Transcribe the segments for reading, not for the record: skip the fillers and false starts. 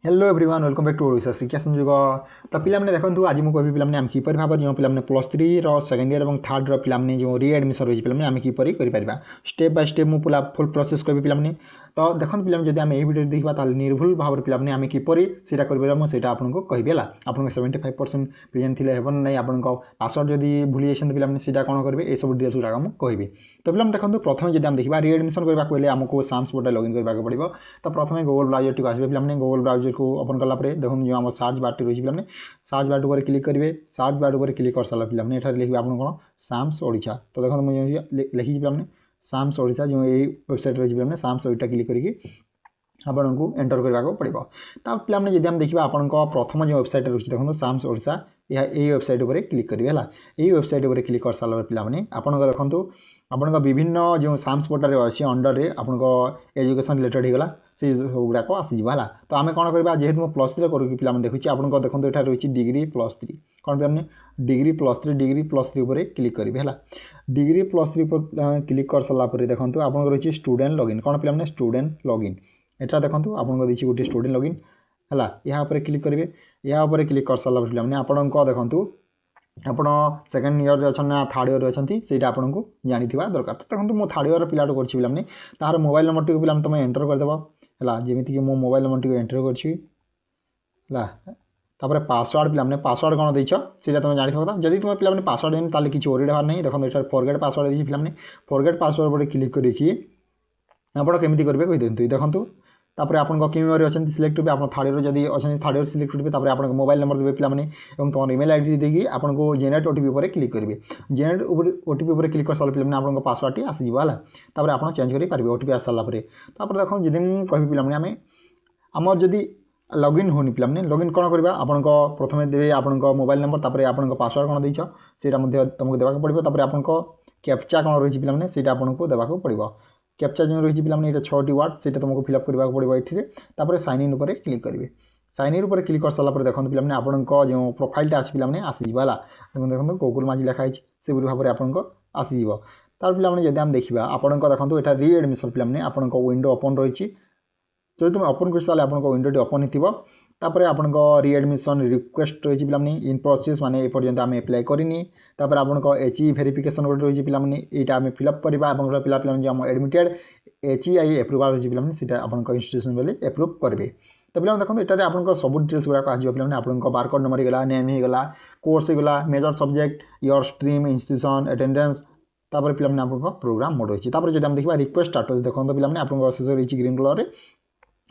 Hello everyone welcome back to Odisha Shiksha Sanjog. तो पिलाने देखो आज मुझे कह पिलाने आम किपर भाव जो पिलाने +3 सेकेंड ईयर और थर्ड पिलाने जो रीएडमिशन रही पिलाने आम किपर कर स्टेप बाय स्टेप मुझे फुल प्रोसेस करी पिलाने। तो देखो पिलाने जब आम भिडियो देखा ताल निर्भुल भाव में पिलाने आम किपर से मुझे आपको कहबी है आपको 75% प्रेजेंट थे हेन ना आपको पासवर्ड जदि भूली जाते पिलाने से कौन करेंगे ये सब डिटेल्स गुड़ा मुझे कहबी। तो पिलाने देखो प्रथम जब आम देखा रीएडमिशन करने आमको साम्स पोर्टल लॉगिन करने पड़ो। तो प्रथम गूगल ब्राउजर टी आसवे पिलाने गूगल ब्राउजर को ओपन कलापर देखो जो आम सर्च बार रही है सर्च बार पर क्लिक करेंगे। सर्च बार पर क्लिक कर सारा पिलाने ये लिखे आप कौन साम्स ओडिशा। तो देखो मुझे लिखी पिलाने साम्स ओडिशा जो यही वेबसाइट रही है साम्स ओडिशा क्लिक करके आपन को एंटर करने को पड़ो। तो पिलाने जब आम देखा आपन प्रथम जो वेबसाइट रही है देखो साम्स ओडिशा यही वेबसाइट पर क्लिक करेंगे है यही वेबसाइट पर क्लिक कर सारा पिलाने आपन देखो आपन विभिन्न जो साम्स पोर्टल अच्छी अंडर में आपन एजुकेशन रिलेटेड होगा से गुड़ाक आसीजा है। तो आम कौन करवा जेहतु मुझे +3 करूँ पिलाने देखुची आपन देखो यहाँ रही डिग्री +3 कौन पिलाने डिग्री +3 पर क्लिक करेंगे है डिग्री +3 पर क्लिक कर सारापर देखो आप रही स्टूडेंट लॉगिन कौन पिलाने स्टूडेंट लॉगिन एटा देखो आपको देती गोटे स्टूडेंट लॉगिन है यहाँ क्लिक करेंगे। यहाँ क्लिक कर सारापर पिलाने आपन देखो आपण सेकेंड ईयर अच्छा ना थर्ड ईयर अच्छा से आपको जानी दरकार। तो देखो मुझे थर्ड ईयर पिलाटे कर पिलाने तार मोबाइल नंबर टी पिलाने तुम एंटर करदेव है जमीक मो मोबाइल नंबर टी एंटर कर पासवर्ड पिलाने पासवर्ड कौन देछ से तुम जानी था जब तुम पिलाने पासवर्ड देनी ताले किसी ओरिड बार नहीं। देखो ये फॉरगेट पासवर्ड देती पिलाने फॉरगेट पासवर्ड पर क्लिक करके आप केमी करेंगे कही दिखाँ। देखो तापर आपन कि मेमोरी अच्छा सिलेक्ट करेंगे आप थर्ड ईयर जब अच्छा थर्ड ईयर सिलेक्ट करेंगे तापर आपन मोबाइल नंबर देवे पिलाने और तुम ईमेल आईडी देखिए आपको जेनेरेट ओटीपी पर क्लिक करेंगे। जेनेरेट ओटीपी पर क्लिक कर सारा पिलाने आपन पासवर्ड टी आसीज है तापर आप चेंज करेंगे ओटीपी आस सारापर। तापर देखो जब मुझे कह पिलाने आम आमर जदि लॉगिन होनी पिलाने लॉगिन कौन करवा आपन प्रथम देवे आपन मोबाइल नंबर तापर आपन पासवर्ड कौन देछ से तुमको देवाक पड़ो। तापर आपन कैप्चा कौन रही पिलाने से आपको देवाक पड़ो। कैप्चा जो रही पिलाने ये 6टी वर्ड से तुमको फिलअप करने पड़ो ये साइन इन पर क्लिक करेंगे। साइन इन पर क्लिक कर सारापर देखो पिलाने आपन जो प्रोफाइलटा अच्छी पिलाने आसीज है देखो गूगल माझी लिखाई से भाव में आपको आसीज। तार पिलाने जब आम देखा आपन देखो यहाँ रीएडमिशन पिलाने आपन विंडो ओपन रही जो तुम ओपन कर सारे आप विंडोटी ओपन होतापर आपन रीएडमिशन रिक्वेस्ट रही पिलाने इन प्रोसेस माने एपर्यंत आम एप्लाय करनी। तापर आपन एचई वेरिफिकेशन गोटे रही पिलाने यहाँ आम फिलअप करवा पिलाने जो एडमिटेड एचई एप्रुवाल रही पिलाने से आपन इंस्टीट्यूशन बोले एप्रुव करेंगे। तो पिलाने देखो यहाँ आपन सब डिटेल्स गुड़ाक आसो पिलाने आपन बारकोड नंबर होगा नेम होगा कोर्स होगा major subject your stream institution attendance तापर पिलाने आपन प्रोग्राम मोड रही। तापर जब देखा रिक्वेस्ट स्टाटस देखो पिलाने आपन शेष रही ग्रीन कलर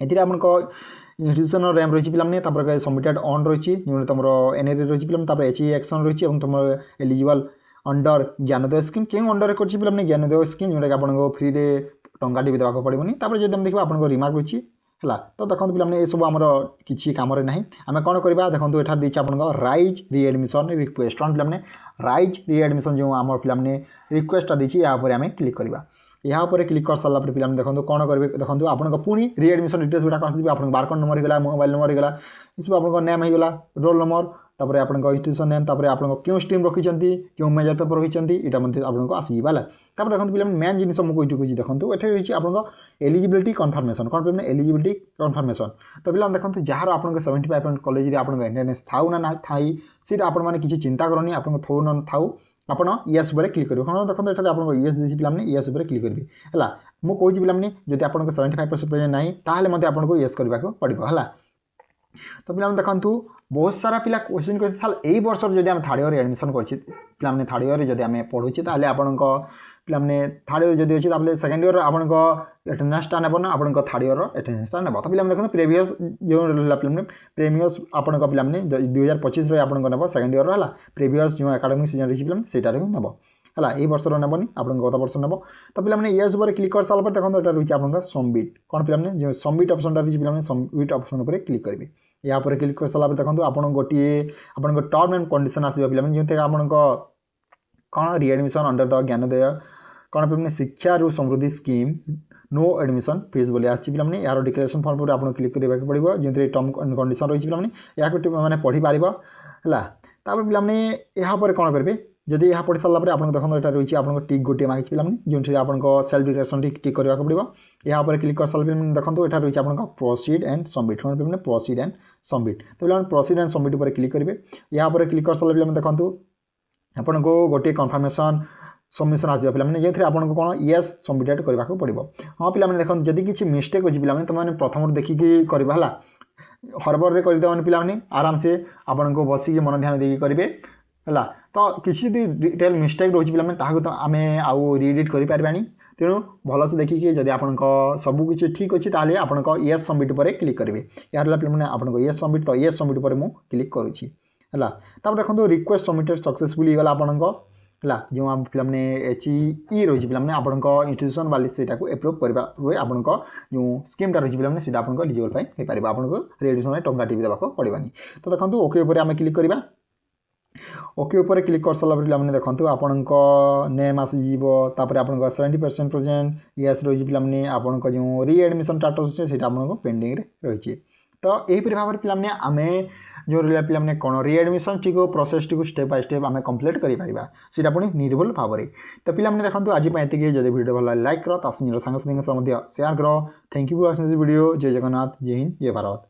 ये आपको इंस्टीट्यूशन रैम रही पिलाने सबमिटेड ऑन रही जो तुम एनआरई रही पिलाने एचई एक्शन रही और तुम एलिजिबल अंडर ज्ञानोदय स्कीम क्यों अंडर कर पिलाने ज्ञानोदय स्कीम जोटा आपको फ्री टंका टी देवाक पड़ोनी। तापर जब आम देखा आपको रिमार्क रही है। तो देखो पिलाने ये सब आमर किसी कम ना आम कौन करवा देखो यहाँ देती आपको राइज रीएडमिशन रिक्वेस्ट कौन पिलाने राइज रीएडमिशन जो आम पिलाने रिक्वेस्टा देती यहाँ आम क्लिक करवा। यहाँ पर क्लिक कर सारापर पिलाने देखो कौन करेंगे देखो आपको पुणी रीएडमिशन डिटेल्स गुड़ाक आसो आप बारकोड नंबर होगा मोबाइल नंबर होगा सब आपको नेम होगा रोल नंबर तापर आपन इंस्टीट्यूशन नेम तापर आपन क्यों स्ट्रीम रखी क्यों मेजर पेपर रखी यहाँ आपको आसीजा है। तापर देखो पिलाने मेन जिन मुझे कही देखो ये रही आपको एलिजिबिलिटी कन्फर्मेशन कौन पिलाने एलिजिबिलिटी कन्फर्मेशन। तो पिलाने देखो जार आपको 75% कॉलेज आपको एटेंडेंस थाउ ना थाई सीट आपण मैंने किसी चिंता करनी आपको थो न थाउ आपन यस पर क्लिक करेंगे। हाँ देखो ये आपको यस देती पिलाने यस पर क्लिक करेंगे है मुझे कही पिलाने जब आपको 75% प्रेजेंट ना ताल आपको यस करने पड़ो है। तो पिलाने देखो बहुत सारा पिला क्वेश्चन कर यही वर्ष जब आम थर्ड ईयर एडमिशन कर थर्ड ईयर जब आम पढ़ुचे ताले आपण पिलाने थर्ड ईयर जब अच्छे सेकेंड ईयर आपन एटेंडेंसटा नेब ना आपन थर्ड ईयर एटेंडेंसटा नेब। तो पिलाने देखो प्रीवियस जो पिलाने प्रीवियस आपन पिलाने 2025 आपन नेब सेकेंड ईयर है प्रीवियस जो एकाडेमिक सीजन रही पिलाने सेटार नेब है यही वर्ष नेबनी आप गत वर्ष नेब। तो पिलाने यस पर क्लिक कर सारापर देखो यहाँ रही आपन सबमिट कौन पिलाने जो सबमिट ऑप्शन रही पिलाने सबमिट ऑप्शन पर क्लिक करेंगे। यहाँ पर क्लिक कर सारापर देखो आपन गोटे आपन टर्म एंड कंडीशन आसो पिलाने जो आपन कौन रीएडमिशन अंडर द ज्ञानोदय कौन पिलाने शिक्षा समृद्धि स्कीम नो एडमिशन फीस बोली आसी पिलाने यार डिक्लेरेशन फॉर्म पर आपको क्लिक करने पड़ो जो टर्म एंड कंडीशन रही पिलाने या मैंने पढ़ी पार है। तापर पिलाने यहाँ पर कौन करेंगे जदि यह पढ़ी सारा पर आपको देखो यहाँ रही है टिक गोटे मांगी पे जो आपको सेल्फ डिक्लेरेशन टिक करने को पड़ो यहाँ पर क्लिक कर सारा पे देखो यहाँ रही है आपको प्रोसीड एंड सबमिट पे प्रोसीड एंड सबमिट तो पे प्रोसीड एंड सबमिट पर क्लिक करेंगे यहाँ पर क्लिक कर सारा पे देखो आपको गोटे कन्फर्मेशन सबमिशन आसो पे जो आपको कौन येस सबमिटेड करने को पड़ो हाँ पे देखो जदि किसी मिस्टेक अच्छी पे तुमने प्रथम देखिकी करवा है हरबर में करदे पे आराम से आपको बसिक मन ध्यान देकी करेंगे है तो किसी डिटेल मिस्टेक रोचे पे तो आम आउ रिएडिट करें तेणु भलसे देखिए जदि आप सबकि ठीक अच्छे ताले आप येस सबमिट पर क्लिक करेंगे यार पे आपको येस सबमिट तो येस सबमिट पर मुझे क्लिक करुँची है देखो रिक्वेस्ट सबमिटेड सक्सेसफुली गला आपको है जो आप पे HE रही पे आपको इंस्टीट्यूशन वाली से एप्रूव करवा आपको जो स्कीमटा रही पे आपको एलिजिबल हो पार आपको रेडिएशन टंका टी देवाक पड़ानी तो देखो ओके उपर आम क्लिक करवा ओके उपर क्लिक कर सारा पे देखो आपको नेम आसपर आपको 70% प्रेजेंट येस रही पे आपको जो रीएडमिशन स्टाटस अच्छे आपको पेंडिंग रही तो यहीपरि भाव में पे आम जो रहा पे कौन readmission T process T step by step आम कंप्लीट करा पुणी निर्भुल भाव में तो पे देखो आज ये जब वीडियो भल लाइक कर सांग सेयार कर thank you for watching this video जय जगन्नाथ जय हिंद जय भारत।